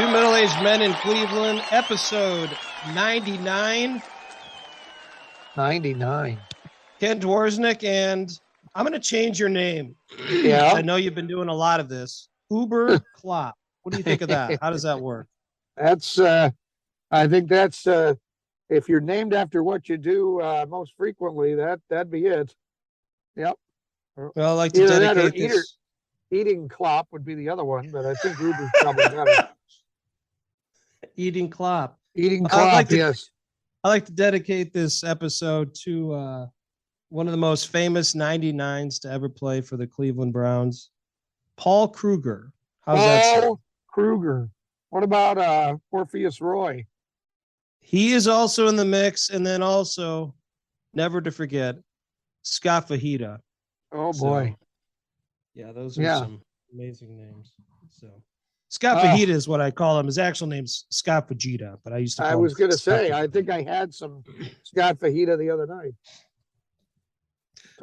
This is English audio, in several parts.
Two Middle-Aged Men in Cleveland, episode 99. 99. Ken Dworsnik, and I'm going to change your name. Yeah. I know you've been doing a lot of this. Uber Klopp. What do you think of that? How does that work? That's, I think that's, if you're named after what you do most frequently, that'd be it. Yep. Well, I'd like to Either that dedicate or this. Eating Klopp would be the other one, but I think Uber's probably better. Eating Klopp. Eating I'd Klopp, like to- yes. I'd like to dedicate this episode to one of the most famous 99s to ever play for the Cleveland Browns, Paul Kruger. How's that sound? Paul Kruger. What about Orpheus Roy? He is also in the mix, and then also, never to forget, Scott Fajita. Oh, boy. Yeah, those are some amazing names. So Scott Ah. Fajita is what I call him. His actual name's Scott Fajita, but I used to call I him was going to Scott say, Fajita. I think I had some Scott Fajita the other night.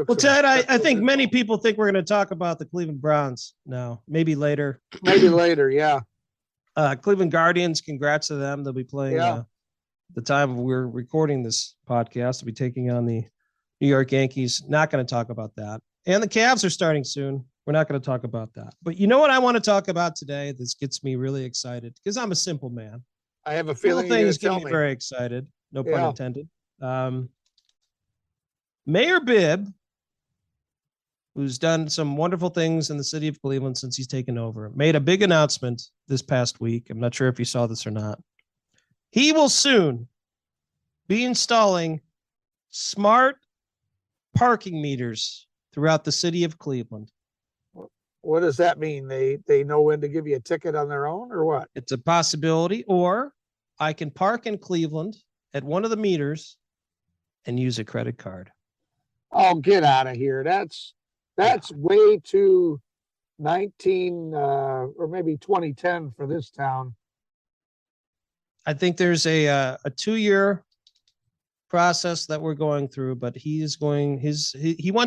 Well, Ted, I think many people think we're going to talk about the Cleveland Browns now. Maybe later. Maybe later, yeah. Cleveland Guardians, congrats to them. They'll be playing the time we're recording this podcast. They'll be taking on the New York Yankees. Not going to talk about that. And the Cavs are starting soon. We're not going to talk about that. But you know what I want to talk about today? This gets me really excited because I'm a simple man. I have a feeling Little you're things going get to me tell me. very excited. No pun intended. Mayor Bibb, who's done some wonderful things in the city of Cleveland since he's taken over, made a big announcement this past week. I'm not sure if you saw this or not. He will soon be installing smart parking meters throughout the city of Cleveland. What does that mean? They know when to give you a ticket on their own or what? It's a possibility, or I can park in Cleveland at one of the meters and use a credit card. Oh, get out of here. That's way too 19 or maybe 2010 for this town. I think there's a 2-year process that we're going through, but he wants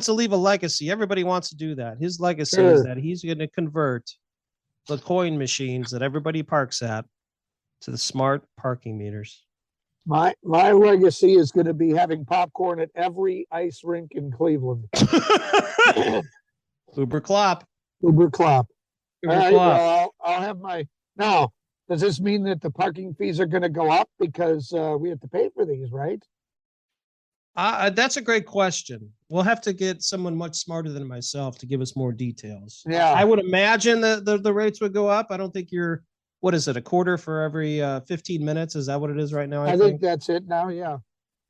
to leave a legacy. Everybody wants to do that. His legacy is that he's going to convert the coin machines that everybody parks at to the smart parking meters. My legacy is going to be having popcorn at every ice rink in Cleveland. Uber Klopp. Uber Klopp. Uber All right, Klopp. well, I'll have my now. Does this mean that the parking fees are going to go up because we have to pay for these, right? That's a great question. We'll have to get someone much smarter than myself to give us more details. Yeah. I would imagine that the rates would go up. I don't think what is it, a quarter for every 15 minutes? Is that what it is right now? I think that's it now, yeah.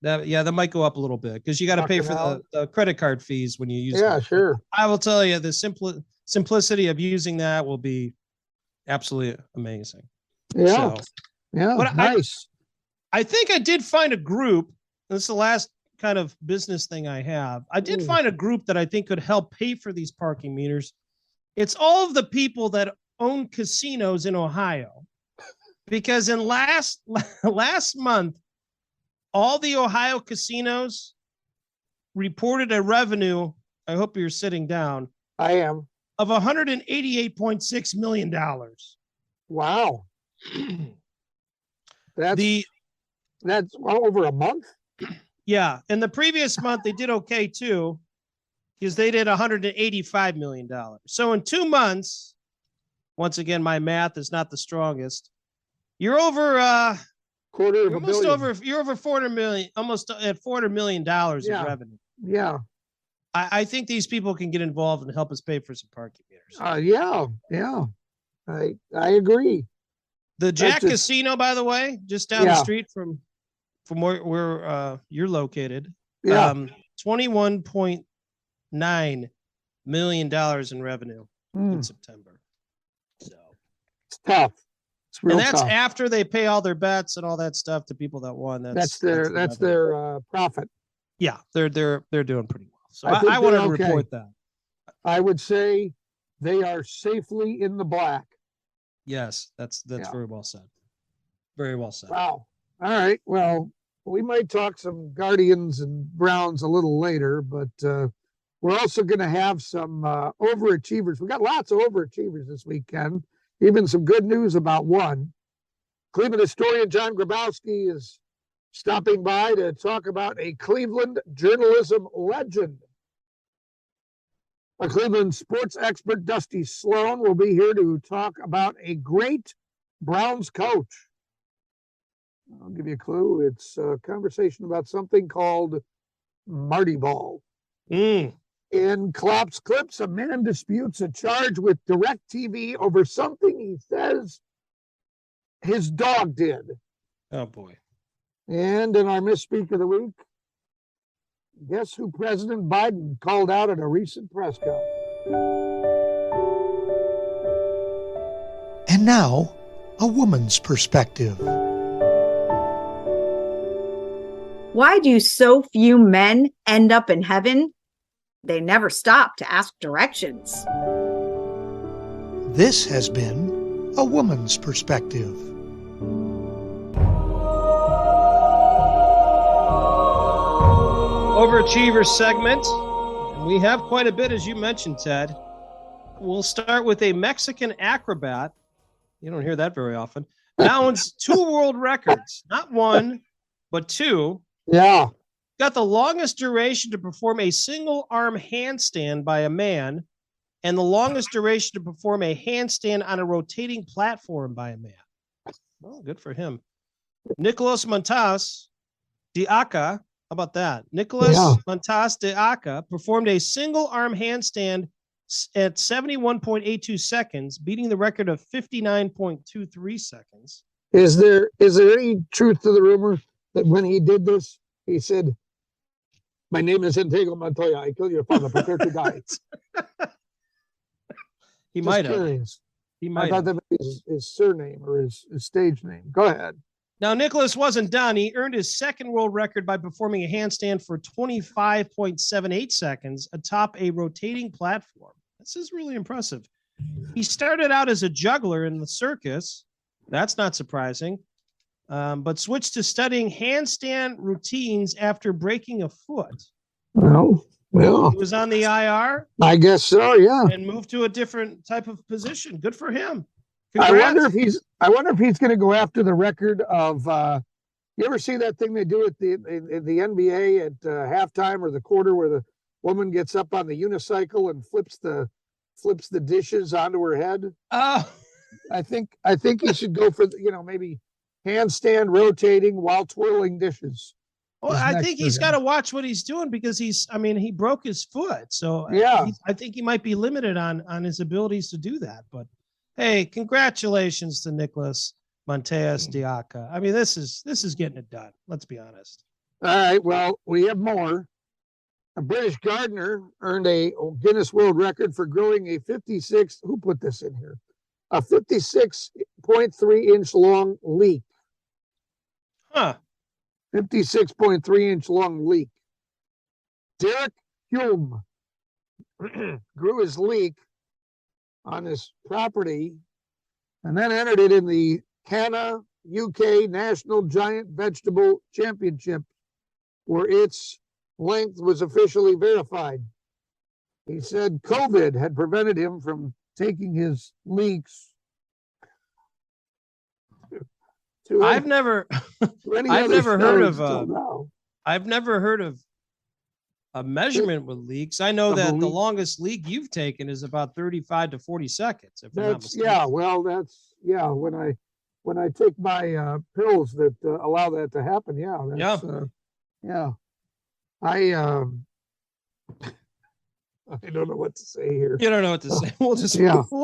That might go up a little bit because you got to pay for the credit card fees when you use Yeah, them. sure. I will tell you, the simplicity of using that will be absolutely amazing. Yeah. But nice. I think I did find a group. This is the last kind of business thing I have. I did find a group that I think could help pay for these parking meters. It's all of the people that own casinos in Ohio, because in last month, all the Ohio casinos reported a revenue. I hope you're sitting down. I am. Of $188.6 million. Wow. That's well over a month. Yeah. And the previous month they did okay too, because they did $185 million. So in 2 months, once again, my math is not the strongest. You're over quarter of a billion. You're over 400 million, almost at $400 million in revenue. Yeah. I think these people can get involved and help us pay for some parking meters. Yeah. I agree. The Jack Casino, by the way, just down the street from where you're located. Yeah. $21.9 million in revenue in September. So it's tough. It's real and that's tough. after they pay all their bets and all that stuff to people that won. That's their profit. Yeah, they're doing pretty well. So I wanted to report that. I would say they are safely in the black. Yes, that's very well said. Very well said. Wow. All right. Well, we might talk some Guardians and Browns a little later, but we're also going to have some overachievers. We got lots of overachievers this weekend. Even some good news about one. Cleveland historian John Grabowski is stopping by to talk about a Cleveland journalism legend. A Cleveland sports expert, Dusty Sloan, will be here to talk about a great Browns coach. I'll give you a clue. It's a conversation about something called Marty Ball. In Klopp's Klips, a man disputes a charge with DirecTV over something he says his dog did. Oh, boy. And in our Misspeak of the Week, guess who President Biden called out at a recent press conference? And now, a woman's perspective. Why do so few men end up in heaven? They never stop to ask directions. This has been a woman's perspective. Overachiever segment. We have quite a bit, as you mentioned, Ted. We'll start with a Mexican acrobat. You don't hear that very often. Now owns 2 world records, not 1, but 2. Yeah. Got the longest duration to perform a single arm handstand by a man, and the longest duration to perform a handstand on a rotating platform by a man. Well, good for him. Nicolas Montas de Aca. How about that? Nicolas Montas de Aca performed a single arm handstand at 71.82 seconds, beating the record of 59.23 seconds. Is there any truth to the rumor that when he did this, he said, "My name is Santiago Montoya. I kill your father. Prepare to die." He might have. He might. I thought that was his surname or his stage name. Go ahead. Now, Nicholas wasn't done. He earned his second world record by performing a handstand for 25.78 seconds atop a rotating platform. This is really impressive. He started out as a juggler in the circus. That's not surprising. But switched to studying handstand routines after breaking a foot. Well, he was on the IR. I guess so, yeah. And moved to a different type of position. Good for him. Congrats. I wonder if he's going to go after the record of. You ever see that thing they do at the NBA at halftime or the quarter where the woman gets up on the unicycle and flips the dishes onto her head? Oh, I think he should go for maybe handstand rotating while twirling dishes. Well, I think he's got to watch what he's doing because he broke his foot. So yeah, I think he might be limited on his abilities to do that. But hey, congratulations to Nicolas Montes de Aca. I mean, this is getting it done. Let's be honest. All right. Well, we have more. A British gardener earned a Guinness World Record for growing a 56. Who put this in here? A 56.3-inch long leek. Huh. 56.3-inch long leek. Derek Hume grew his leek on his property and then entered it in the Cana, UK National Giant Vegetable Championship, where its length was officially verified. He said COVID had prevented him from taking his leeks. I've never heard of a measurement with leaks. I know that the longest leak you've taken is about 35 to 40 seconds. If I'm not mistaken. When I take my pills that allow that to happen. I don't know what to say here. You don't know what to say. We'll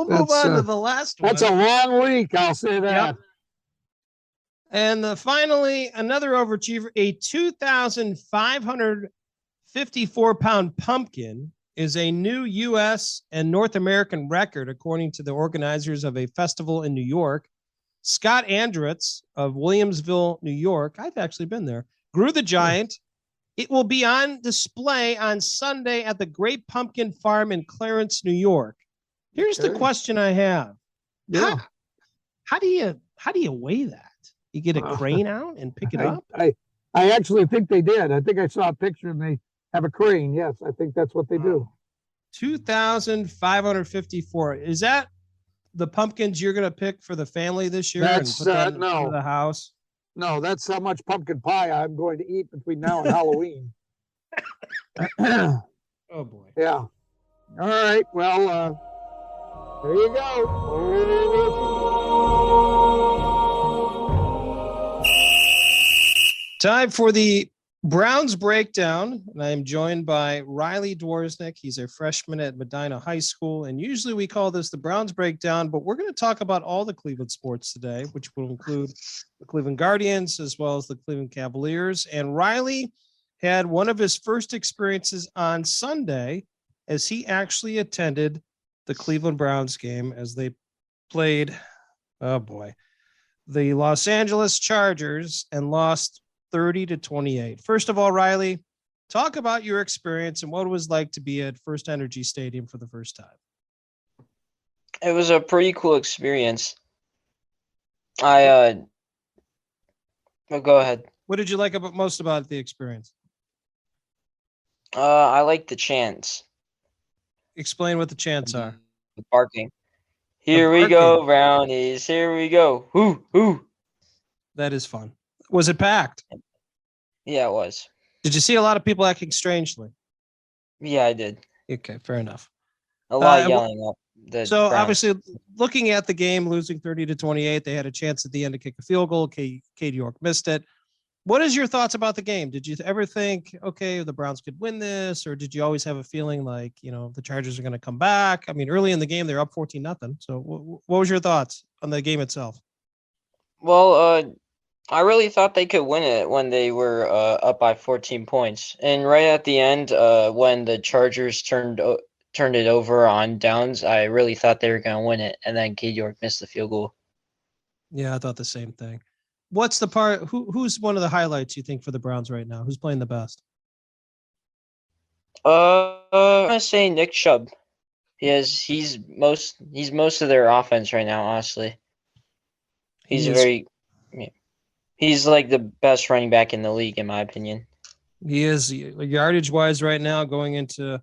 move on to the last one. That's a long week. I'll say that. Yep. And finally, another overachiever, a 2,554-pound pumpkin is a new U.S. and North American record, according to the organizers of a festival in New York. Scott Andretz of Williamsville, New York, I've actually been there, grew the giant. It will be on display on Sunday at the Great Pumpkin Farm in Clarence, New York. Here's the question I have. Yeah. How do you weigh that? You get a crane out and pick it up? I actually think they did. I think I saw a picture and they have a crane. Yes, I think that's what they do. 2,554. Is that the pumpkins you're going to pick for the family this year That's, and put that in no. front of the house? No, that's how much pumpkin pie I'm going to eat between now and Halloween. Yeah. Oh boy. All right. Well, there you go. Time for the Browns breakdown, and I'm joined by Riley Dworsnik. He's a freshman at Medina High School, and usually we call this the Browns breakdown, but we're going to talk about all the Cleveland sports today, which will include the Cleveland Guardians as well as the Cleveland Cavaliers. And Riley had one of his first experiences on Sunday as he actually attended the Cleveland Browns game as they played, oh boy, the Los Angeles Chargers and lost 30-28. First of all, Riley, talk about your experience and what it was like to be at First Energy Stadium for the first time. It was a pretty cool experience. Go ahead. What did you like most about the experience? I like the chants. Explain what the chants are. The barking. Here we go, Brownies. Here we go. Hoo, hoo. That is fun. Was it packed? Yeah, it was. Did you see a lot of people acting strangely? Yeah, I did. Okay, fair enough. A lot of yelling up. So obviously, looking at the game, losing 30-28, they had a chance at the end to kick a field goal. Cade York missed it. What is your thoughts about the game? Did you ever think, okay, the Browns could win this, or did you always have a feeling like, the Chargers are going to come back? I mean, early in the game, they're up 14-0. So what was your thoughts on the game itself? Well, I really thought they could win it when they were up by 14 points. And right at the end, when the Chargers turned it over on downs, I really thought they were going to win it. And then Cade York missed the field goal. Yeah, I thought the same thing. What's the part? Who's one of the highlights you think for the Browns right now? Who's playing the best? I'm gonna say Nick Chubb. He's most of their offense right now. Honestly, he's like the best running back in the league, in my opinion. He is yardage wise right now going into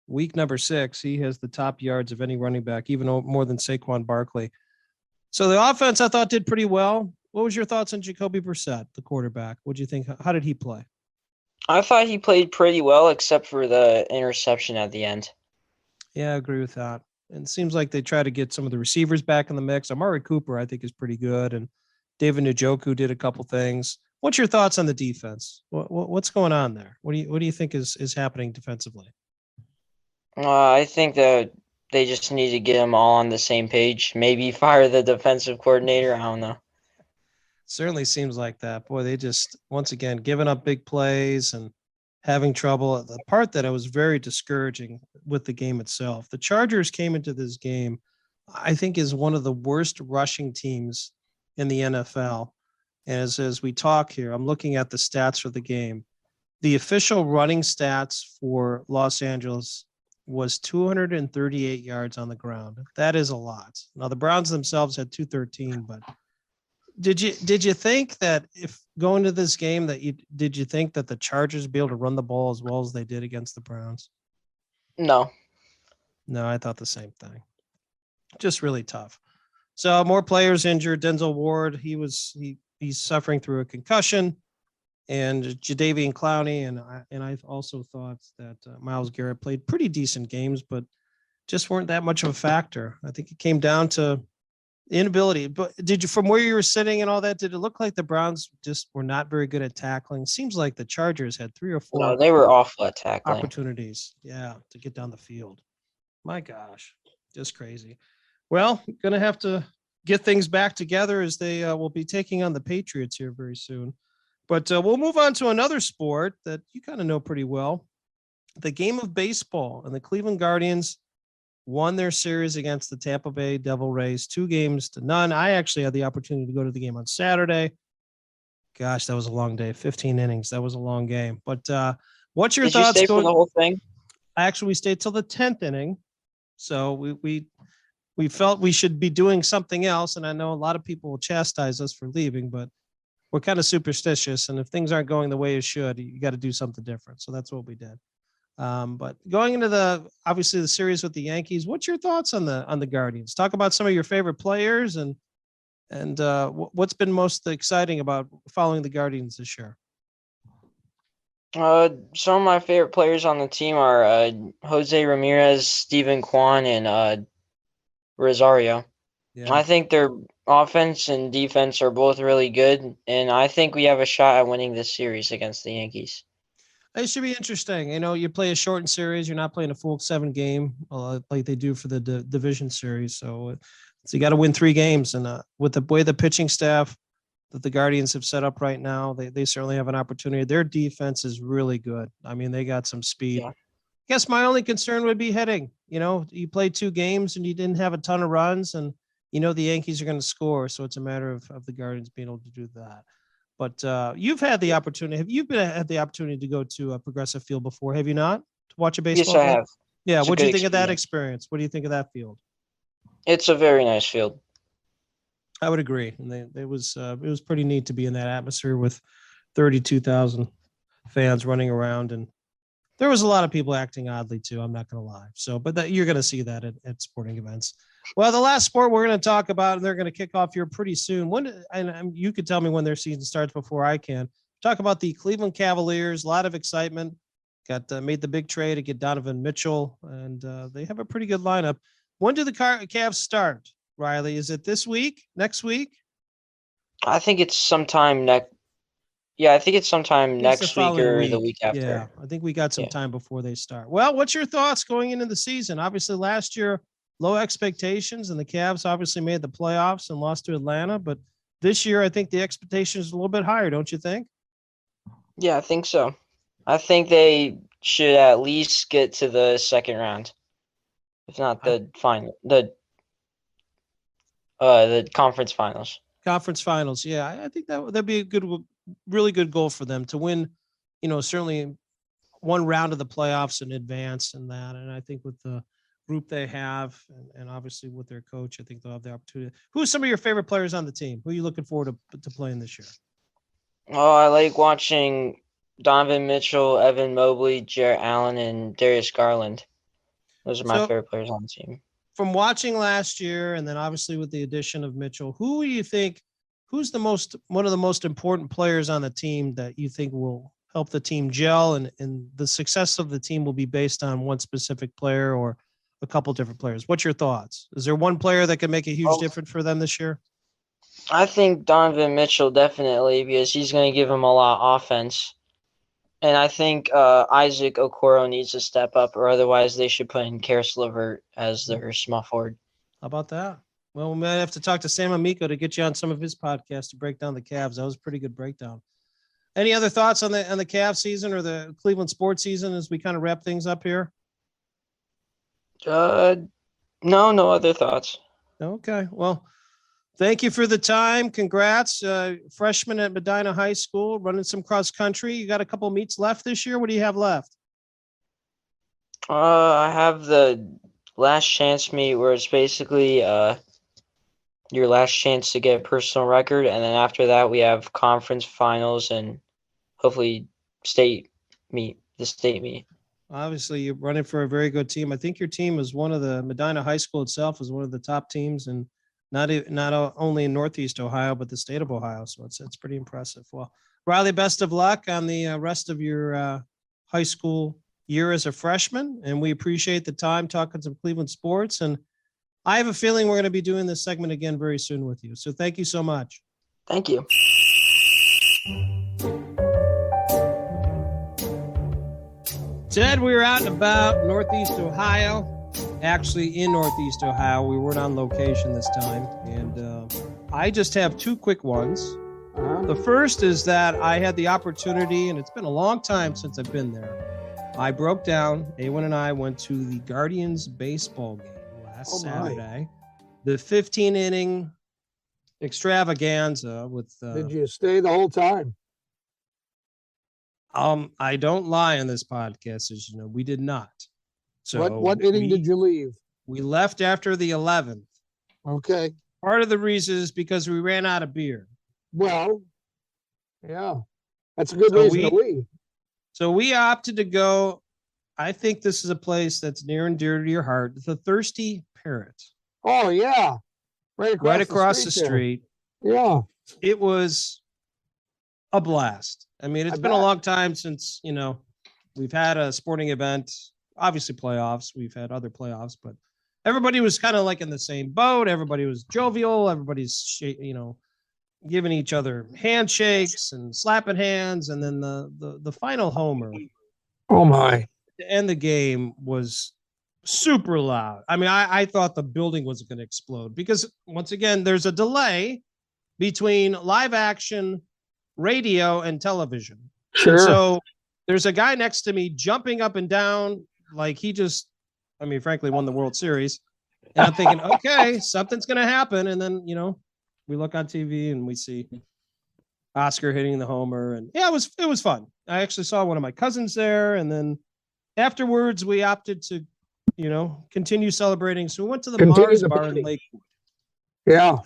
week number 6. He has the top yards of any running back, even more than Saquon Barkley. So the offense I thought did pretty well. What was your thoughts on Jacoby Brissett, the quarterback? What do you think? How did he play? I thought he played pretty well, except for the interception at the end. Yeah, I agree with that. And it seems like they try to get some of the receivers back in the mix. Amari Cooper, I think, is pretty good. And David Njoku did a couple things. What's your thoughts on the defense? What's going on there? What do you think is happening defensively? I think that they just need to get them all on the same page. Maybe fire the defensive coordinator. I don't know. Certainly seems like that. Boy, they just, once again, giving up big plays and having trouble. The part that I was very discouraging with the game itself, the Chargers came into this game, I think, is one of the worst rushing teams in the NFL. And as we talk here, I'm looking at the stats for the game. The official running stats for Los Angeles was 238 yards on the ground. That is a lot. Now, the Browns themselves had 213, but did you think that if going to this game did you think that the Chargers would be able to run the ball as well as they did against the Browns? No, I thought the same thing. Just really tough. So more players injured. Denzel Ward, he's suffering through a concussion, and Jadeveon Clowney, and I also thought that Myles Garrett played pretty decent games, but just weren't that much of a factor. I think it came down to inability. But did you, from where you were sitting and all that, did it look like the Browns just were not very good at tackling? Seems like the Chargers had 3 or 4. No, they were awful at tackling. Opportunities, to get down the field. My gosh, just crazy. Well, going to have to get things back together as they will be taking on the Patriots here very soon. But we'll move on to another sport that you kind of know pretty well, the game of baseball. And the Cleveland Guardians won their series against the Tampa Bay Devil Rays 2-0. I actually had the opportunity to go to the game on Saturday. Gosh, that was a long day, 15 innings. That was a long game. But what's your thoughts? Did you stay for the whole thing? Actually, we stayed till the 10th inning. So we felt we should be doing something else. And I know a lot of people will chastise us for leaving, but we're kind of superstitious. And if things aren't going the way it should, you got to do something different. So that's what we did. But going into obviously the series with the Yankees, what's your thoughts on the Guardians? Talk about some of your favorite players and what's been most exciting about following the Guardians this year. Some of my favorite players on the team are Jose Ramirez, Steven Kwan, and Rosario. Yeah. I think their offense and defense are both really good, and I think we have a shot at winning this series against the Yankees. It should be interesting. You play a shortened series. You're not playing a full 7-game like they do for the division series. So you got to win 3 games. And with the way the pitching staff that the Guardians have set up right now, they certainly have an opportunity. Their defense is really good. I mean, they got some speed. Yeah. I guess my only concern would be hitting. You played 2 games and you didn't have a ton of runs, and the Yankees are going to score. So it's a matter of the Guardians being able to do that. But you've had the opportunity. Have you had the opportunity to go to a Progressive Field before? Have you not? To watch a baseball Yes, I game? have. Yeah. What do you think of that experience. experience? What do you think of that field? It's a very nice field. I would agree. And it was pretty neat to be in that atmosphere with 32,000 fans running around, and there was a lot of people acting oddly too. I'm not going to lie. So, but you're going to see that at sporting events. Well, the last sport we're going to talk about, and they're going to kick off here pretty soon. And you could tell me when their season starts before I can. Talk about the Cleveland Cavaliers. A lot of excitement. Got made the big trade to get Donovan Mitchell, and they have a pretty good lineup. When do the Cavs start, Riley? Is it this week? Next week? I think it's sometime next. Yeah, I think it's sometime next week or the week after. Yeah, I think we got some time before they start. Well, what's your thoughts going into the season? Obviously, last year, low expectations, and the Cavs obviously made the playoffs and lost to Atlanta. But this year, I think the expectations are a little bit higher, don't you think? Yeah, I think so. I think they should at least get to the second round, if not the final, the conference finals. Conference finals, yeah. I think that'd be a really good goal for them to win. Certainly one round of the playoffs in advance and that. And I think with the group they have, and obviously with their coach, I think they'll have the opportunity. Who are some of your favorite players on the team? Who are you looking forward to playing this year? Oh, I like watching Donovan Mitchell, Evan Mobley, Jarrett Allen, and Darius Garland. Those are my favorite players on the team. From watching last year, and then obviously with the addition of Mitchell, who do you think, who's one of the most important players on the team that you think will help the team gel, and the success of the team will be based on one specific player or a couple different players? What's your thoughts? Is there one player that can make a huge difference for them this year? I think Donovan Mitchell definitely, because he's going to give him a lot of offense. And I think Isaac Okoro needs to step up, or otherwise they should put in Karis LeVert as their small forward. How about that? Well, we might have to talk to Sam Amico to get you on some of his podcasts to break down the Cavs. That was a pretty good breakdown. Any other thoughts on the Cavs season or the Cleveland sports season as we kind of wrap things up here? No other thoughts. Okay. Well, thank you for the time. Congrats. Freshman at Medina High School, running some cross country. You got a couple meets left this year. What do you have left? I have the last chance meet where it's basically your last chance to get a personal record. And then after that, we have conference finals and hopefully the state meet. Obviously, you're running for a very good team. I think your team is one of the Medina High School itself is one of the top teams, and not only in Northeast Ohio, but the state of Ohio. So it's pretty impressive. Well, Riley, best of luck on the rest of your high school year as a freshman. And we appreciate the time talking some Cleveland sports. And I have a feeling we're going to be doing this segment again very soon with you. So thank you so much. Thank you. Ted, we were out and about Northeast Ohio, actually in Northeast Ohio. We weren't on location this time. And I just have two quick ones. The first is that I had the opportunity, and it's been a long time since I've been there. I broke down, Awen and I went to the Guardians baseball game last Saturday. The 15-inning extravaganza with... Did you stay the whole time? I don't lie on this podcast, as you know. We did not. So what inning did you leave? We left after the 11th. Okay. Part of the reason is because we ran out of beer. Well, yeah, that's a good reason to leave. So we opted to go I think this is a place that's near and dear to your heart. The Thirsty Parrot. Oh yeah, Right across the street. Yeah, it was a blast. I mean, it's been a long time since, we've had a sporting event, obviously playoffs. We've had other playoffs, but everybody was kind of like in the same boat. Everybody was jovial. Everybody's, giving each other handshakes and slapping hands. And then the final homer. Oh my. To end the game was super loud. I mean, I thought the building was going to explode because once again, there's a delay between live action radio and television. Sure. And so there's a guy next to me jumping up and down like he just, frankly, won the World Series. And I'm thinking, okay, something's going to happen. And then, we look on TV and we see Oscar hitting the homer. And yeah, it was fun. I actually saw one of my cousins there. And then afterwards, we opted to, continue celebrating. So we went to the Mars Bar in Lakewood. Yeah.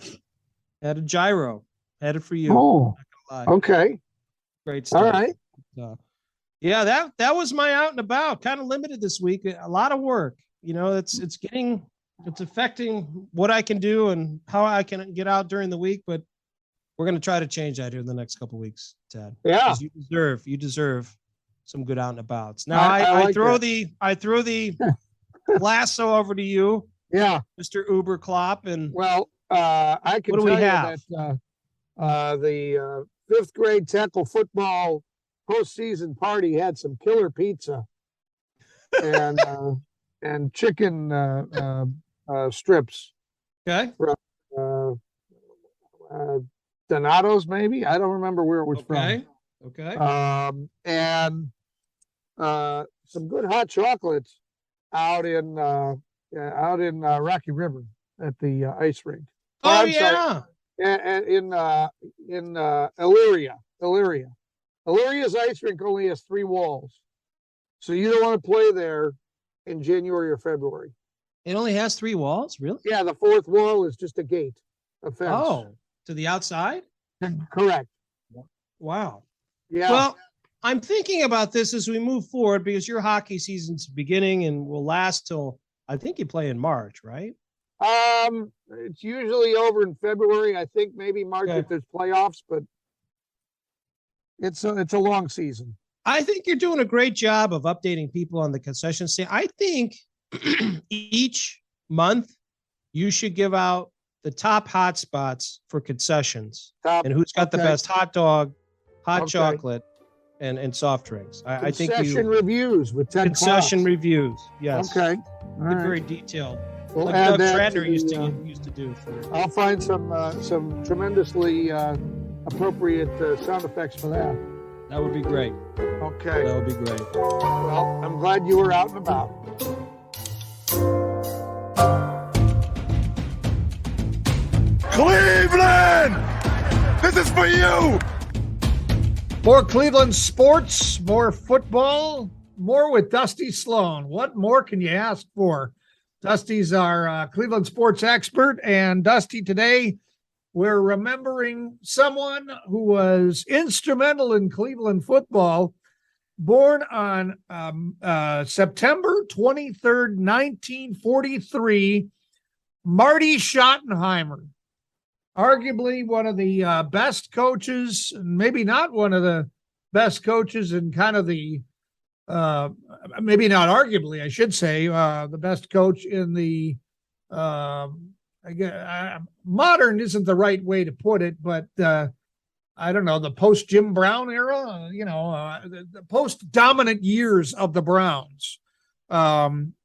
Had a gyro. Had it for you. Oh, okay. Great stuff. All right. Yeah, that was my out and about. Kind of limited this week. A lot of work. It's affecting what I can do and how I can get out during the week. But we're going to try to change that here in the next couple of weeks, Ted. Yeah. You deserve some good out and abouts. Now I throw the lasso over to you. Yeah. Mr. Uber Klopp. And I can what do tell we have? You that the fifth grade tackle football postseason party had some killer pizza and chicken strips. Okay. Donato's, maybe. I don't remember where it was from. Okay. And some good hot chocolates out in Rocky River at the ice rink. Oh, yeah. And in Elyria. Illyria's ice rink only has 3 walls, so you don't want to play there in January or February. It only has 3 walls, really? Yeah, the 4th wall is just a gate, a fence. Oh, to the outside? Correct. Wow. Yeah. Well, I'm thinking about this as we move forward because your hockey season's beginning and will last till, I think you play in March, right? It's usually over in February. I think maybe March if there's playoffs, but it's a long season. I think you're doing a great job of updating people on the concession stand. I think each month you should give out the top hot spots for concessions and who's got the best hot dog, hot chocolate, and soft drinks. I think concession reviews with 10 concession reviews. Yes. Okay. Very detailed. We'll like add Doug that Schrader used to do. I'll find some tremendously appropriate sound effects for that. That would be great. Okay. That would be great. Well, I'm glad you were out and about. Cleveland! This is for you! More Cleveland sports, more football, more with Dusty Sloan. What more can you ask for? Dusty's our Cleveland sports expert, and Dusty, today we're remembering someone who was instrumental in Cleveland football, born on September 23rd, 1943, Marty Schottenheimer. Arguably one of the best coaches, maybe not one of the best coaches in kind of the, maybe not arguably, I should say, the best coach in the, modern isn't the right way to put it, but I don't know, the post Jim Brown era, the post dominant years of the Browns.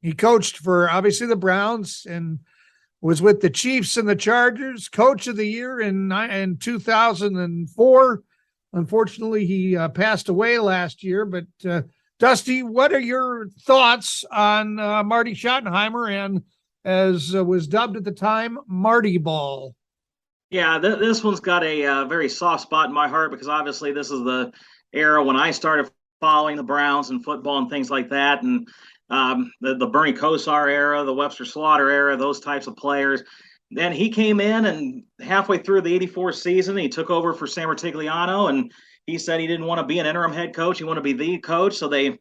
He coached for obviously the Browns and was with the Chiefs and the Chargers, coach of the year in 2004. Unfortunately, he passed away last year. But Dusty, what are your thoughts on Marty Schottenheimer and, as was dubbed at the time, Marty Ball? Yeah, this one's got a very soft spot in my heart because obviously this is the era when I started following the Browns and football and things like that. And the Bernie Kosar era, the Webster Slaughter era, those types of players. Then he came in and halfway through the 84 season, he took over for Sam Rutigliano, and he said he didn't want to be an interim head coach. He wanted to be the coach. So they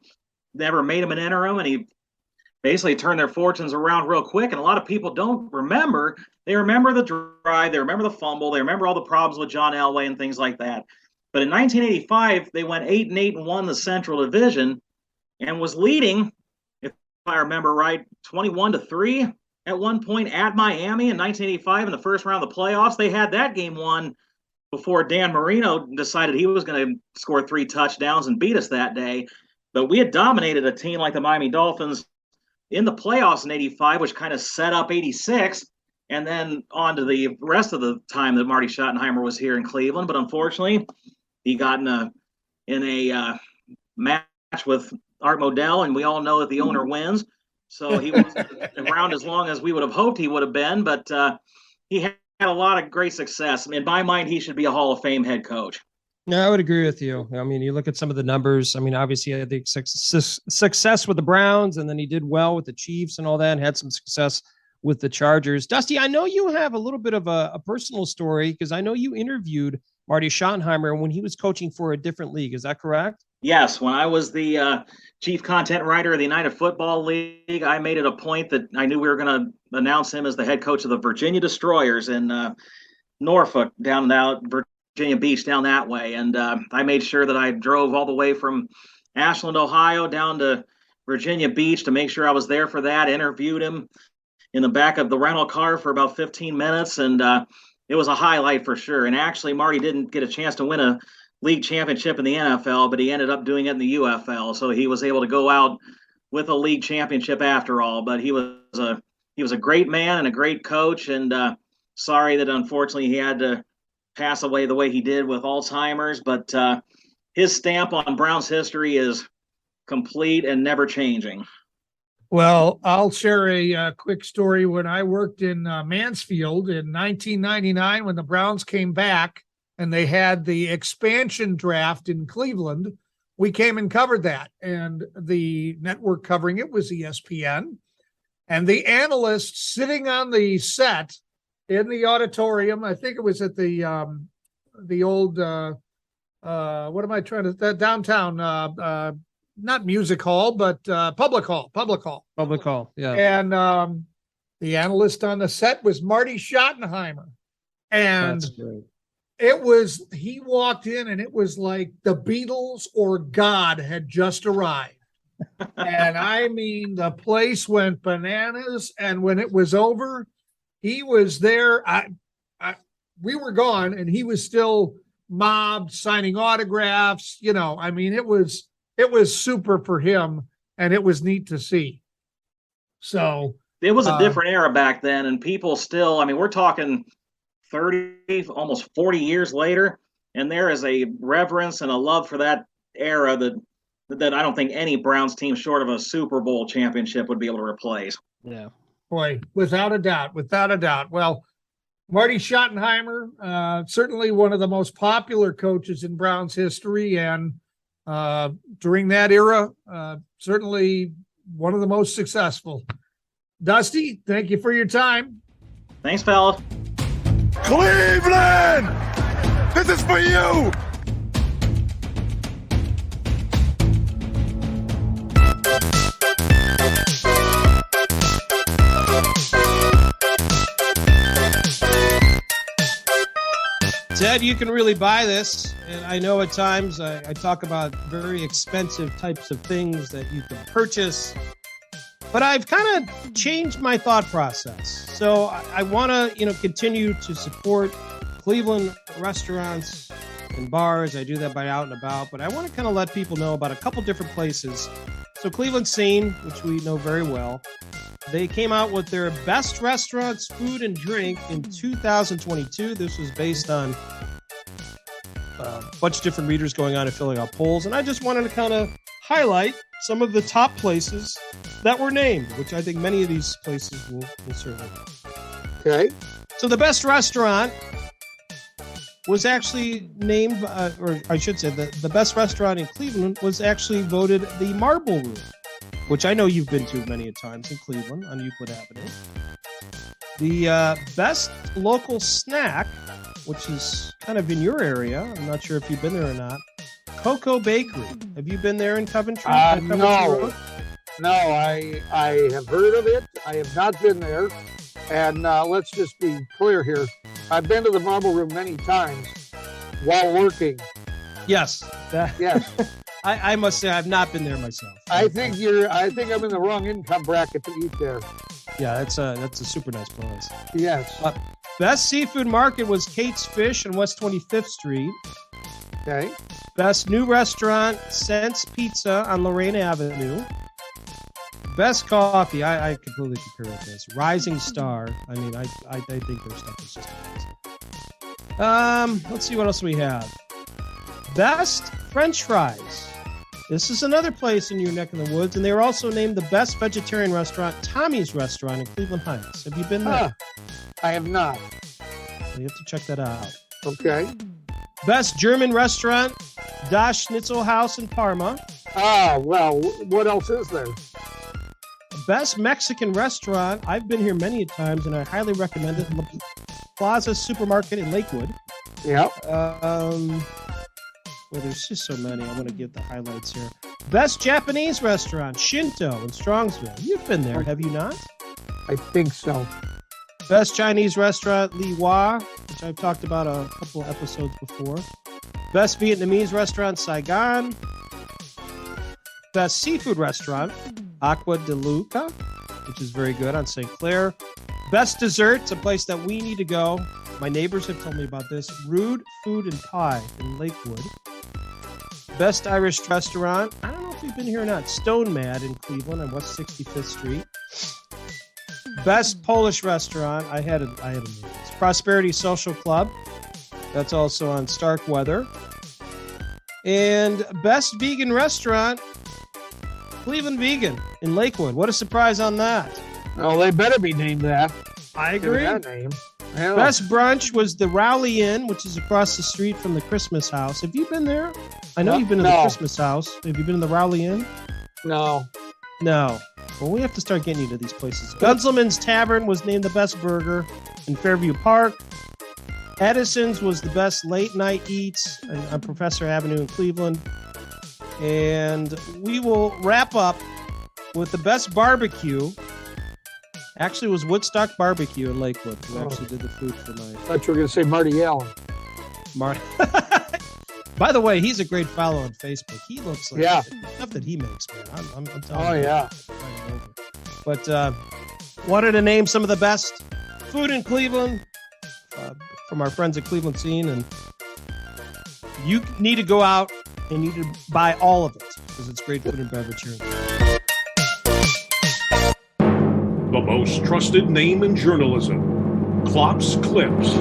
never made him an interim, and he basically turned their fortunes around real quick. And a lot of people don't remember. They remember the drive, they remember the fumble, they remember all the problems with John Elway and things like that. But in 1985, they went 8-8 and won the Central Division, and was leading, if I remember right, 21-3 at one point at Miami in 1985 in the first round of the playoffs. They had that game won before Dan Marino decided he was going to score 3 touchdowns and beat us that day. But we had dominated a team like the Miami Dolphins in the playoffs in 85, which kind of set up 86, and then on to the rest of the time that Marty Schottenheimer was here in Cleveland. But unfortunately, he got in a match with Art Modell, and we all know that the owner wins. So he wasn't around as long as we would have hoped he would have been, but he had a lot of great success. In my mind, he should be a Hall of Fame head coach. No, I would agree with you. I mean, you look at some of the numbers. I mean, obviously, he had the success with the Browns, and then he did well with the Chiefs and all that, and had some success with the Chargers. Dusty, I know you have a little bit of a personal story, because I know you interviewed Marty Schottenheimer when he was coaching for a different league. Is that correct? Yes. When I was the chief content writer of the United Football League, I made it a point that I knew we were going to announce him as the head coach of the Virginia Destroyers in Norfolk, down out Virginia Beach, down that way. And I made sure that I drove all the way from Ashland, Ohio, down to Virginia Beach to make sure I was there for that. Interviewed him in the back of the rental car for about 15 minutes. And it was a highlight for sure. And actually, Marty didn't get a chance to win a league championship in the NFL, but he ended up doing it in the UFL. So he was able to go out with a league championship after all. But he was a great man and a great coach. And sorry that unfortunately he had to pass away the way he did with Alzheimer's. But his stamp on Browns history is complete and never changing. Well, I'll share a quick story. When I worked in Mansfield in 1999, when the Browns came back and they had the expansion draft in Cleveland, we came and covered that. And the network covering it was ESPN. And the analyst sitting on the set in the auditorium, I think it was at the old, what am I trying to, the downtown, not music hall, but public hall. Yeah. And the analyst on the set was Marty Schottenheimer. And That's great. He walked in and it was like the Beatles or God had just arrived. And I mean, the place went bananas. And when it was over, he was there. We were gone and he was still mobbed, signing autographs. I mean, it was super for him, and it was neat to see. So it was a different era back then, and people still, I mean, we're talking 30, almost 40 years later, and there is a reverence and a love for that era that I don't think any Browns team short of a Super Bowl championship would be able to replace. Yeah. Boy, without a doubt. Well, Marty Schottenheimer, certainly one of the most popular coaches in Browns history, and during that era, certainly one of the most successful. Dusty, thank you for your time. Thanks, fella. Cleveland! This is for you! Ted, you can really buy this. And I know at times I talk about very expensive types of things that you can purchase, but I've kind of changed my thought process. So I want to, continue to support Cleveland restaurants and bars. I do that by Out and About, but I want to kind of let people know about a couple different places. So Cleveland Scene, which we know very well, they came out with their best restaurants, food, and drink in 2022. This was based on a bunch of different readers going on and filling out polls. And I just wanted to kind of highlight some of the top places that were named, which I think many of these places will certainly be. Okay. So the best restaurant was actually named, or I should say, the best restaurant in Cleveland was actually voted the Marble Room, which I know you've been to many a times in Cleveland on Euclid Avenue. The best local snack, which is kind of in your area, I'm not sure if you've been there or not, Cocoa Bakery. Have you been there in Coventry? No. No, I have heard of it. I have not been there. And let's just be clear here. I've been to the Marble Room many times while working. Yes. Yes. I must say I've not been there myself. I think I'm in the wrong income bracket to eat there. Yeah, that's a super nice place. Yes. Best seafood market was Kate's Fish on West 25th Street. Okay. Best new restaurant, Sense Pizza on Lorraine Avenue. Best coffee, I completely concur with this. Rising Star. I mean, I think their stuff is just amazing. Let's see what else we have. Best French fries. This is another place in your neck of the woods, and they were also named the best vegetarian restaurant, Tommy's Restaurant in Cleveland Heights. Have you been there? I have not. You have to check that out. Okay. Best German restaurant, Das Schnitzel House in Parma. Well, what else is there? Best Mexican restaurant, I've been here many times, and I highly recommend it. La Plaza Supermarket in Lakewood. Yeah. Well, there's just so many. I want to give the highlights here. Best Japanese restaurant, Shinto in Strongsville. You've been there, have you not? I think so. Best Chinese restaurant, Li Hua, which I've talked about a couple of episodes before. Best Vietnamese restaurant, Saigon. Best seafood restaurant, Aqua de Luca, which is very good on St. Clair. Best desserts, a place that we need to go. My neighbors have told me about this. Rude Food and Pie in Lakewood. Best Irish restaurant, I don't know if you've been here or not, Stone Mad in Cleveland on West 65th Street. Best Polish restaurant, I had a name. It's Prosperity Social Club. That's also on Starkweather. And best vegan restaurant, Cleveland Vegan in Lakewood. What a surprise on that. Oh, they better be named that. I agree. That name. Yeah. Best brunch was the Rowley Inn, which is across the street from the Christmas House. Have you been there? I know you've been to the Christmas House. Have you been to the Rowley Inn? No. No. Well, we have to start getting you to these places. Gunzelman's Tavern was named the best burger in Fairview Park. Edison's was the best late night eats on Professor Avenue in Cleveland. And we will wrap up with the best barbecue. Actually, it was Woodstock Barbecue in Lakewood, who actually did the food for my... I thought you were going to say Marty Allen. Marty. By the way, he's a great follow on Facebook. He looks like the stuff that he makes, man. I'm telling you. Yeah. But wanted to name some of the best food in Cleveland from our friends at Cleveland Scene. And you need to go out and you need to buy all of it because it's great food and beverage here. The most trusted name in journalism, Klopp's Klips.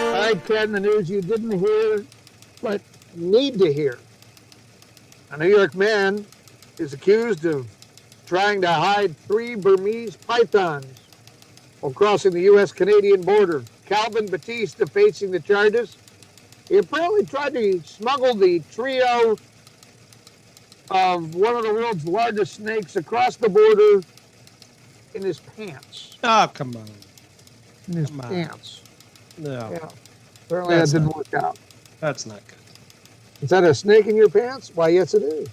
All right, Ken, the news you didn't hear, but need to hear. A New York man is accused of trying to hide 3 Burmese pythons while crossing the U.S.-Canadian border. Calvin Batista facing the charges. He apparently tried to smuggle the trio of one of the world's largest snakes across the border in his pants. Oh, come on. In his pants. No. Yeah. Apparently that didn't work out. That's not good. Is that a snake in your pants? Why, yes, it is.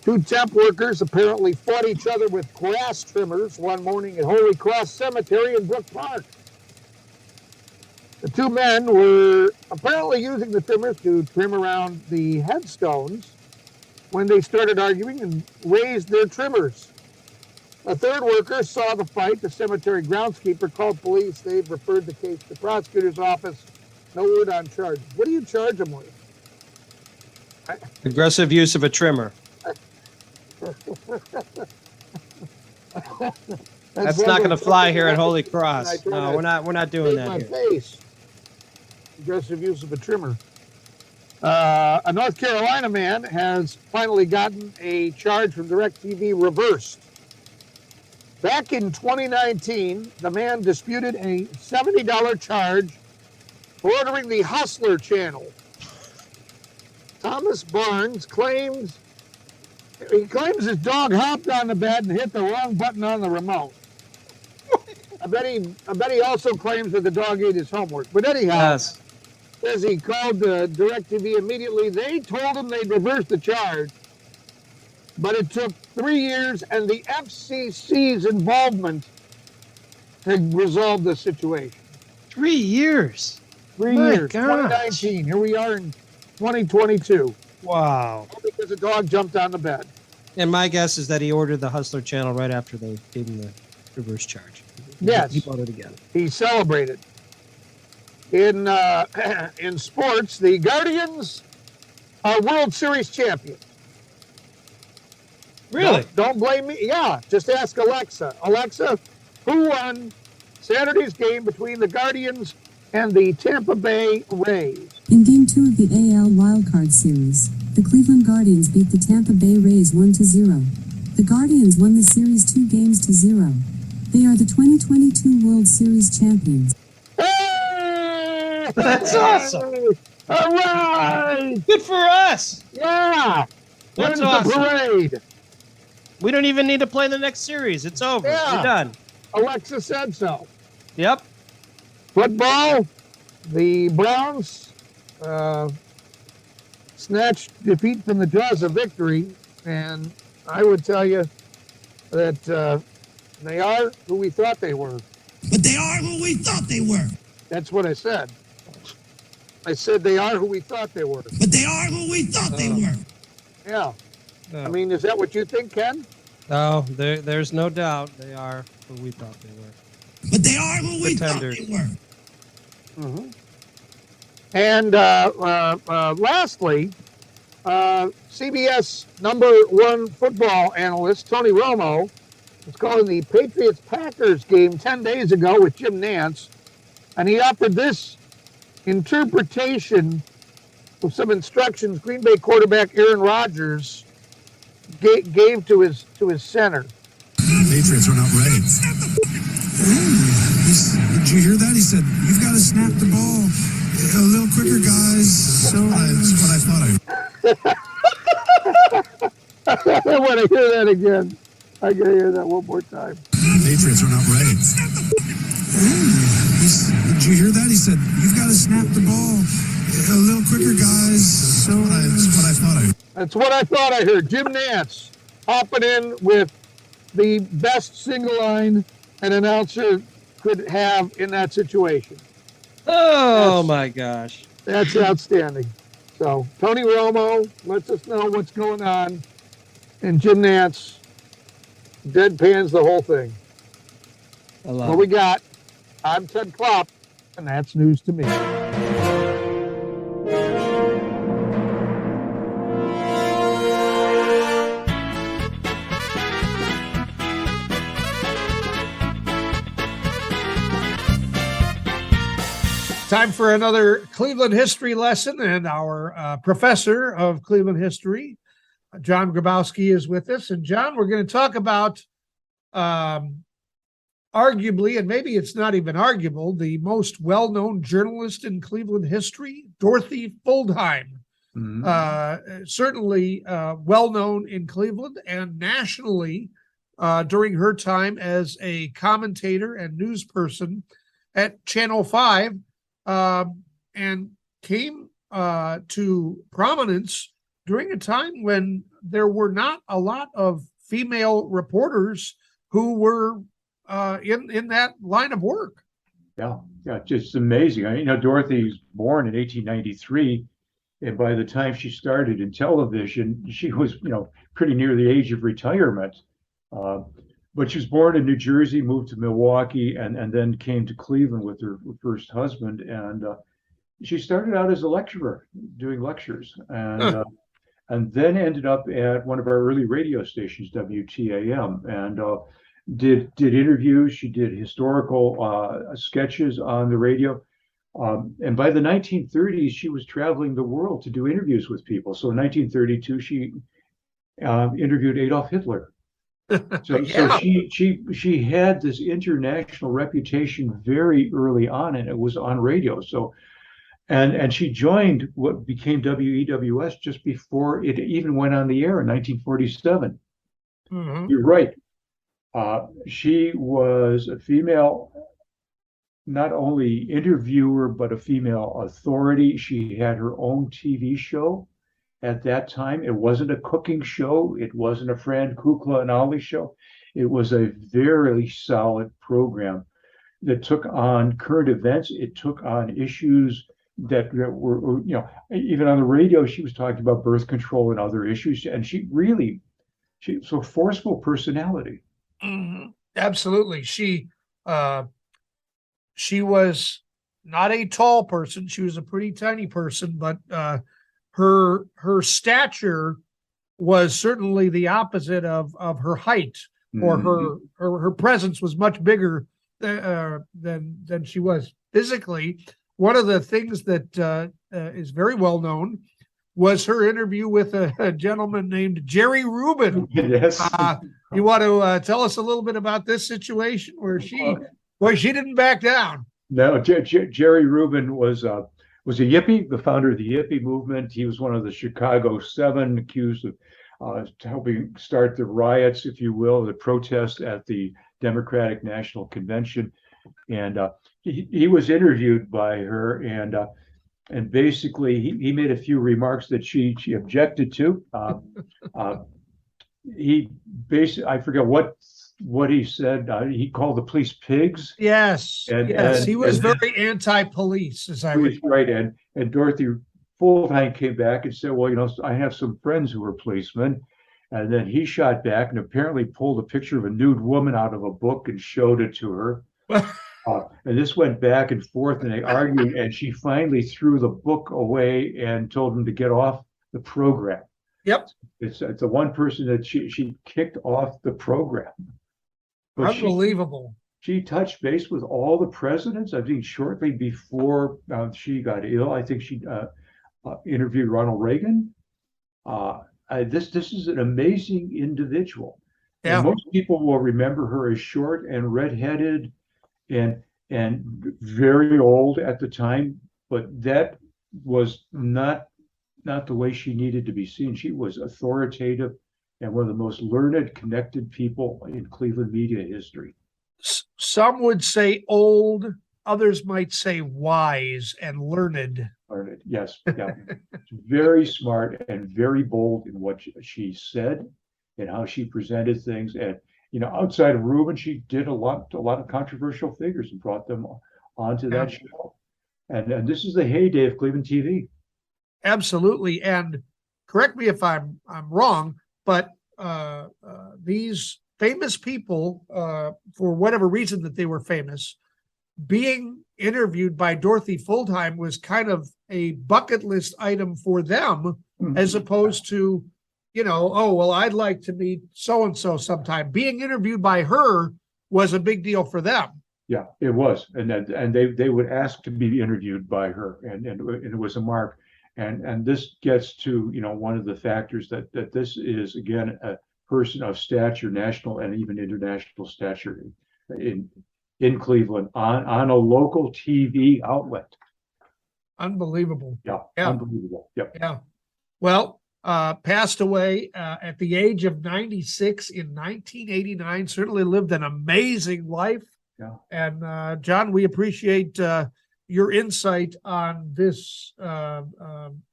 2 temp workers apparently fought each other with grass trimmers one morning at Holy Cross Cemetery in Brook Park. The 2 men were apparently using the trimmers to trim around the headstones when they started arguing and raised their trimmers. A 3rd worker saw the fight. The cemetery groundskeeper called police. They've referred the case to the prosecutor's office. No word on charges. What do you charge them with? Aggressive use of a trimmer. That's not going to fly here at Holy Cross. No, we're not doing that here. Face. Aggressive use of a trimmer. A North Carolina man has finally gotten a charge from DirecTV reversed. Back in 2019, the man disputed a $70 charge for ordering the Hustler channel. Thomas Barnes claims his dog hopped on the bed and hit the wrong button on the remote. I bet he also claims that the dog ate his homework. But anyhow, Yes. says he called DirecTV immediately. They told him they'd reverse the charge, but it took 3 years and the FCC's involvement to resolve the situation. 3 years. 3 My years. gosh. 2019. Here we are in 2022. Wow. All because a dog jumped on the bed. And my guess is that he ordered the Hustler channel right after they gave him the reverse charge. Yes. He bought it again. He celebrated. In in sports, the Guardians are World Series champions. Really? Don't blame me. Yeah, just ask Alexa. Alexa, who won Saturday's game between the Guardians and the Tampa Bay Rays? In Game 2 of the AL Wildcard Series, the Cleveland Guardians beat the Tampa Bay Rays 1-0. The Guardians won the series 2-0. They are the 2022 World Series champions. Hey! That's awesome. All right. Good for us. Yeah. That's Wins awesome. the parade. We don't even need to play the next series. It's over. Yeah. We're done. Alexa said so. Yep. Football, the Browns snatched defeat from the jaws of victory, and I would tell you that they are who we thought they were. But they are who we thought they were. That's what I said. I said they are who we thought they were. But they are who we thought they were. Yeah. No, I mean, is that what you think, Ken? no there's no doubt they are who we thought they were. But they are who we thought Pretenders. they were. Mm-hmm. And lastly, CBS #1 football analyst Tony Romo was calling the Patriots-Packers game 10 days ago with Jim Nantz, and he offered this interpretation of some instructions Green Bay quarterback Aaron Rodgers gave to his center. Patriots are not ready. Did you hear that? He said, "You've got to snap the ball a little quicker, guys." So that's what I thought. I want to hear that again. I got to hear that one more time. Patriots are not ready. Did you hear that? He said, "You've got to snap the ball a little quicker, guys." So that's what I thought. That's what I thought I heard. Jim Nantz hopping in with the best single line an announcer could have in that situation. Oh my gosh. That's outstanding. So Tony Romo lets us know what's going on, and Jim Nantz deadpans the whole thing. I love What it. we got? I'm Ted Klopp, and that's news to me. Time for another Cleveland history lesson, and our professor of Cleveland history, John Grabowski, is with us. And John, we're going to talk about arguably, and maybe it's not even arguable, the most well-known journalist in Cleveland history, Dorothy Fuldheim. Certainly well-known in Cleveland and nationally during her time as a commentator and news person at Channel 5. And came to prominence during a time when there were not a lot of female reporters who were in that line of work. Yeah, just amazing. Dorothy was born in 1893, and by the time she started in television, she was, pretty near the age of retirement. But she was born in New Jersey, moved to Milwaukee, and then came to Cleveland with her first husband. And she started out as a lecturer, doing lectures, and then ended up at one of our early radio stations, WTAM, and did interviews. She did historical sketches on the radio. And by the 1930s, she was traveling the world to do interviews with people. So in 1932, she interviewed Adolf Hitler. So she had this international reputation very early on, and it was on radio. So, and she joined what became WEWS just before it even went on the air in 1947. Mm-hmm. You're right. She was a female, not only interviewer, but a female authority. She had her own TV show at that time. It wasn't a cooking show. It wasn't a Fran Kukla and Ollie show. It was a very solid program that took on current events. It took on issues that were, even on the radio, she was talking about birth control and other issues. And she was a forceful personality. Mm-hmm. Absolutely. She was not a tall person. She was a pretty tiny person, but her stature was certainly the opposite of her height, or her presence was much bigger than she was physically. One of the things that is very well known was her interview with a gentleman named Jerry Rubin. Yes. You want to tell us a little bit about this situation where she didn't back down? No, Jerry Rubin was a Yippie, the founder of the Yippie movement. He was one of the Chicago Seven, accused of helping start the riots, if you will, the protests at the Democratic National Convention. And he was interviewed by her, and basically he made a few remarks that she objected to. He basically, I forget what he said. He called the police pigs. Yes, he was very anti-police, as I recall. Right, and Dorothy Fulltime came back and said, well, I have some friends who are policemen. And then he shot back and apparently pulled a picture of a nude woman out of a book and showed it to her. And this went back and forth, and they argued, and she finally threw the book away and told him to get off the program. Yep. It's the one person that she kicked off the program. But unbelievable. She touched base with all the presidents. I think shortly before she got ill, I think she interviewed Ronald Reagan. This is an amazing individual. Yeah. And most people will remember her as short and redheaded and very old at the time, but that was not the way she needed to be seen. She was authoritative and one of the most learned, connected people in Cleveland media history. Some would say old, others might say wise and learned. Learned, yes. Yeah. Very smart and very bold in what she said and how she presented things. And outside of Rubin, she did a lot of controversial figures and brought them onto that show. And this is the heyday of Cleveland TV. Absolutely. And correct me if I'm wrong, but these famous people, for whatever reason that they were famous, being interviewed by Dorothy Fulltime was kind of a bucket list item for them, as opposed to, I'd like to meet so-and-so sometime. Being interviewed by her was a big deal for them. Yeah, it was. And they would ask to be interviewed by her, and it was a mark. And this gets to, one of the factors that this is, again, a person of stature, national and even international stature in Cleveland on a local TV outlet. Unbelievable. Yeah. Unbelievable. Yep. Yeah. Well, passed away at the age of 96 in 1989. Certainly lived an amazing life. Yeah. And John, we appreciate your insight on this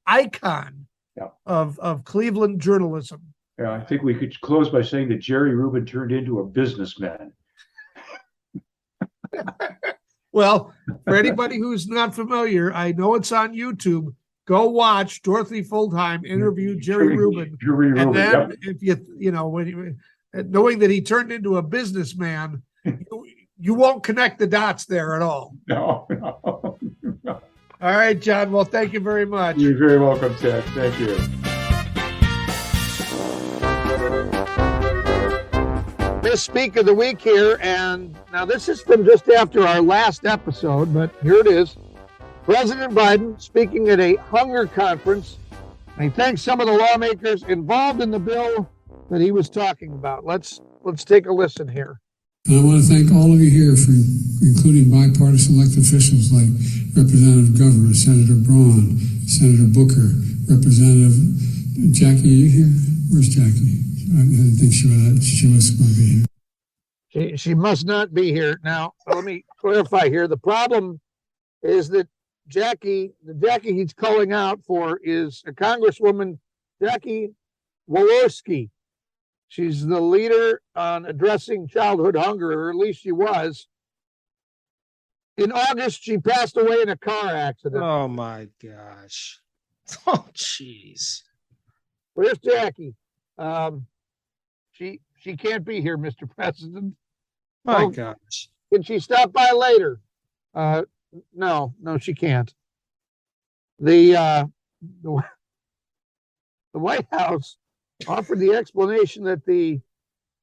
icon of Cleveland journalism. Yeah, I think we could close by saying that Jerry Rubin turned into a businessman. Well, for anybody who's not familiar, I know it's on YouTube. Go watch Dorothy Fulltime interview Jerry Rubin. And then if knowing that he turned into a businessman, you won't connect the dots there at all. No. All right, John. Well, thank you very much. You're very welcome, Ted. Thank you. Misspeak of the week here, and now this is from just after our last episode, but here it is. President Biden speaking at a hunger conference, and he thanks some of the lawmakers involved in the bill that he was talking about. Let's take a listen here. And I want to thank all of you here for including bipartisan elected officials like Representative Governor, Senator Braun, Senator Booker, Representative Jackie. Are you here? Where's Jackie? I didn't think she was going to be here. She must not be here. Now, let me clarify here. The problem is that the Jackie he's calling out for is a Congresswoman, Jackie Walorski. She's the leader on addressing childhood hunger, or at least she was. In August, she passed away in a car accident. Oh my gosh. Oh jeez. Where's Jackie? She can't be here, Mr. President. My gosh. Can she stop by later? No, she can't. The White House offered the explanation that the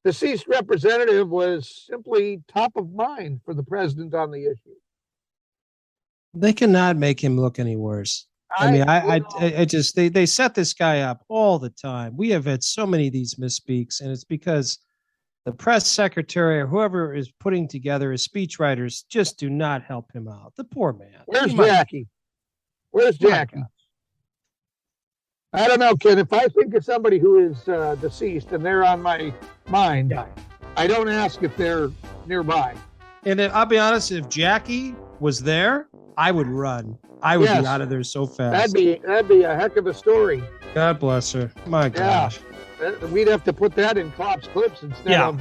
deceased representative was simply top of mind for the president on the issue. They cannot make him look any worse. I just they set this guy up all the time. We have had so many of these misspeaks, and it's because the press secretary or whoever is putting together his speechwriters just do not help him out. The poor man. Where's Jackie? Where's Jackie? I don't know, Ken. If I think of somebody who is deceased and they're on my mind, I don't ask if they're nearby. And I'll be honest, if Jackie was there, I would run. I would be out of there so fast. That'd be a heck of a story. God bless her. My gosh. We'd have to put that in Klopp's Klips instead of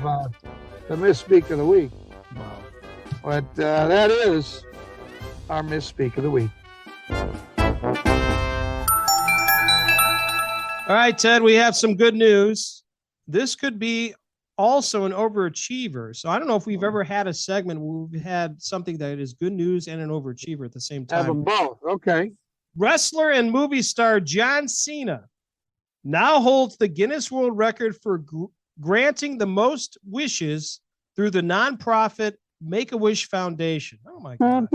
the Misspeak of the Week. Wow. But that is our Misspeak of the Week. All right, Ted, we have some good news. This could be also an overachiever. So I don't know if we've ever had a segment where we've had something that is good news and an overachiever at the same time. Have them both. Okay. Wrestler and movie star John Cena now holds the Guinness World Record for granting the most wishes through the nonprofit Make-A-Wish Foundation. Oh, my God.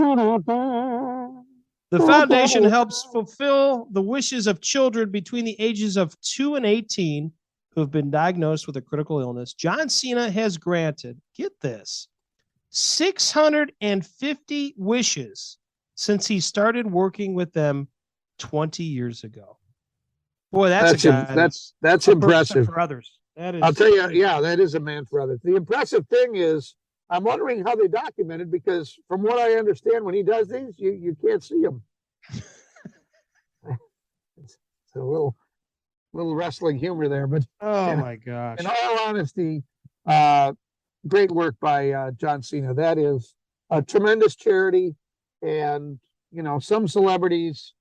The foundation helps fulfill the wishes of children between the ages of 2 and 18 who have been diagnosed with a critical illness. John Cena has granted, get this, 650 wishes since he started working with them 20 years ago. Boy, that's impressive for others. That is, I'll tell you, that is a man for others. The impressive thing is, I'm wondering how they document it, because from what I understand, when he does these, you can't see him. It's a little wrestling humor there, but my gosh! In all honesty, great work by John Cena. That is a tremendous charity, and some celebrities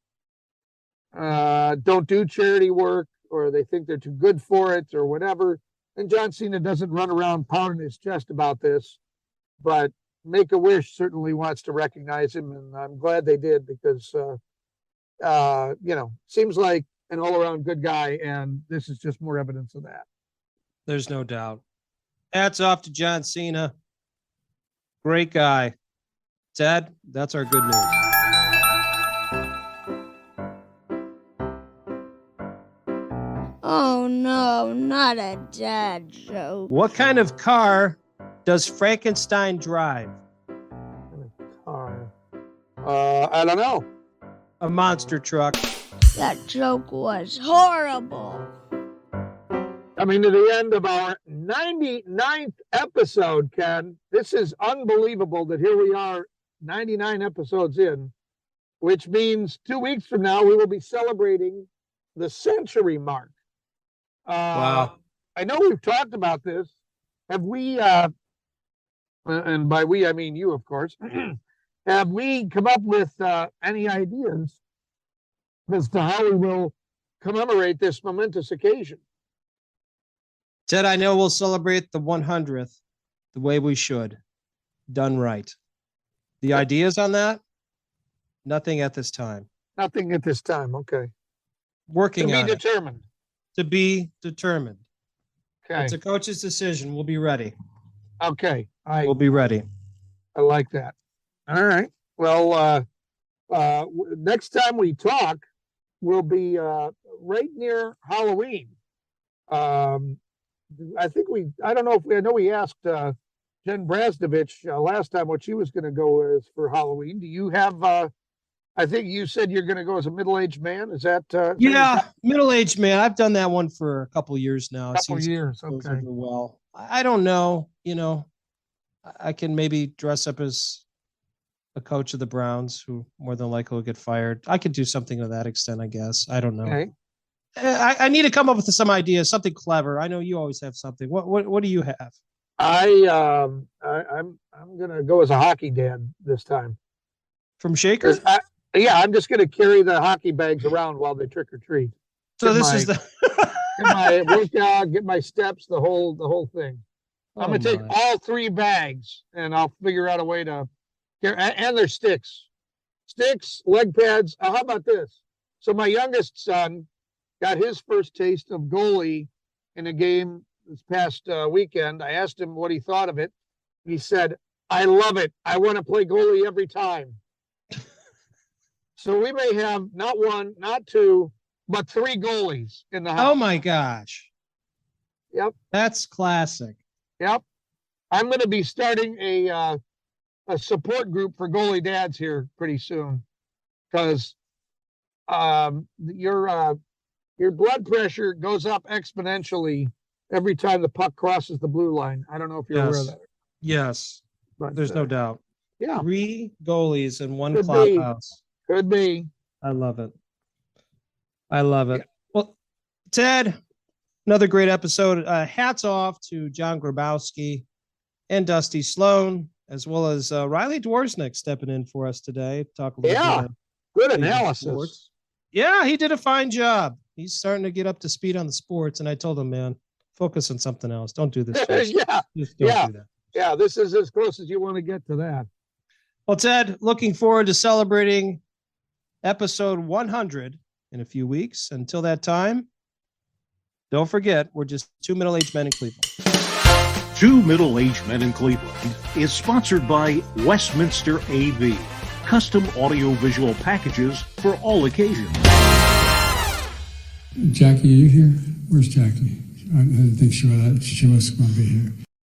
don't do charity work, or they think they're too good for it, or whatever. And John Cena doesn't run around pounding his chest about this, but Make-A-Wish certainly wants to recognize him, and I'm glad they did, because seems like an all-around good guy, and this is just more evidence of that. There's no doubt. Hats off to John Cena. Great guy. Ted, that's our good news. Oh no, not a dad joke. What kind of car does Frankenstein drive? Car. I don't know. A monster truck. That joke was horrible. Coming to the end of our 99th episode, Ken. This is unbelievable that here we are, 99 episodes in, which means 2 weeks from now, we will be celebrating the century mark. Wow. I know we've talked about this. Have we, and by we, I mean you, of course, have we come up with any ideas as to how we will commemorate this momentous occasion? Ted, I know we'll celebrate the 100th the way we should. Done right. The ideas on that? Nothing at this time. Nothing at this time. Okay. Working on it. Determined. To be determined. Okay. It's a coach's decision. We'll be ready. Okay. We'll be ready. I like that. All right. Well, next time we talk, we'll be right near Halloween. I don't know if I know we asked Jen Brastovich last time what she was going to go as for Halloween. Do you have, I think you said you're going to go as a middle-aged man. Is that? Middle-aged man. I've done that one for a couple of years now. Okay. Well, I don't know, I can maybe dress up as a coach of the Browns, who more than likely will get fired. I could do something to that extent, I guess. I don't know. Okay. I need to come up with some ideas, something clever. I know you always have something. What do you have? I'm gonna go as a hockey dad this time. From Shaker? Yeah, I'm just gonna carry the hockey bags around while they trick or treat. So this is the get my workout, get my steps, the whole thing. I'm gonna take all 3 bags, and I'll figure out a way to carry. And there's sticks, leg pads. How about this? So my youngest son got his first taste of goalie in a game this past weekend. I asked him what he thought of it. He said, "I love it. I want to play goalie every time." So we may have not 1, not 2, but 3 goalies in the house. Oh my gosh. Yep. That's classic. Yep. I'm going to be starting a support group for goalie dads here pretty soon, because your blood pressure goes up exponentially every time the puck crosses the blue line. I don't know if you're aware of that. Yes. But there's no doubt. Yeah. 3 goalies in one clubhouse. Could be. I love it. Yeah. Well, Ted, another great episode. Hats off to John Grabowski and Dusty Sloan, as well as Riley Dworsnik stepping in for us today. Talk a little bit. Good analysis. Sports. Yeah, he did a fine job. He's starting to get up to speed on the sports, and I told him, man, focus on something else. Don't do this. Just don't do that. Yeah, this is as close as you want to get to that. Well, Ted, looking forward to celebrating episode 100 in a few weeks. Until that time, don't forget, we're just 2 middle-aged men in Cleveland. 2 Middle-Aged Men in Cleveland is sponsored by Westminster AV, custom audio-visual packages for all occasions. Jackie, are you here? Where's Jackie? I didn't think she was going to be here.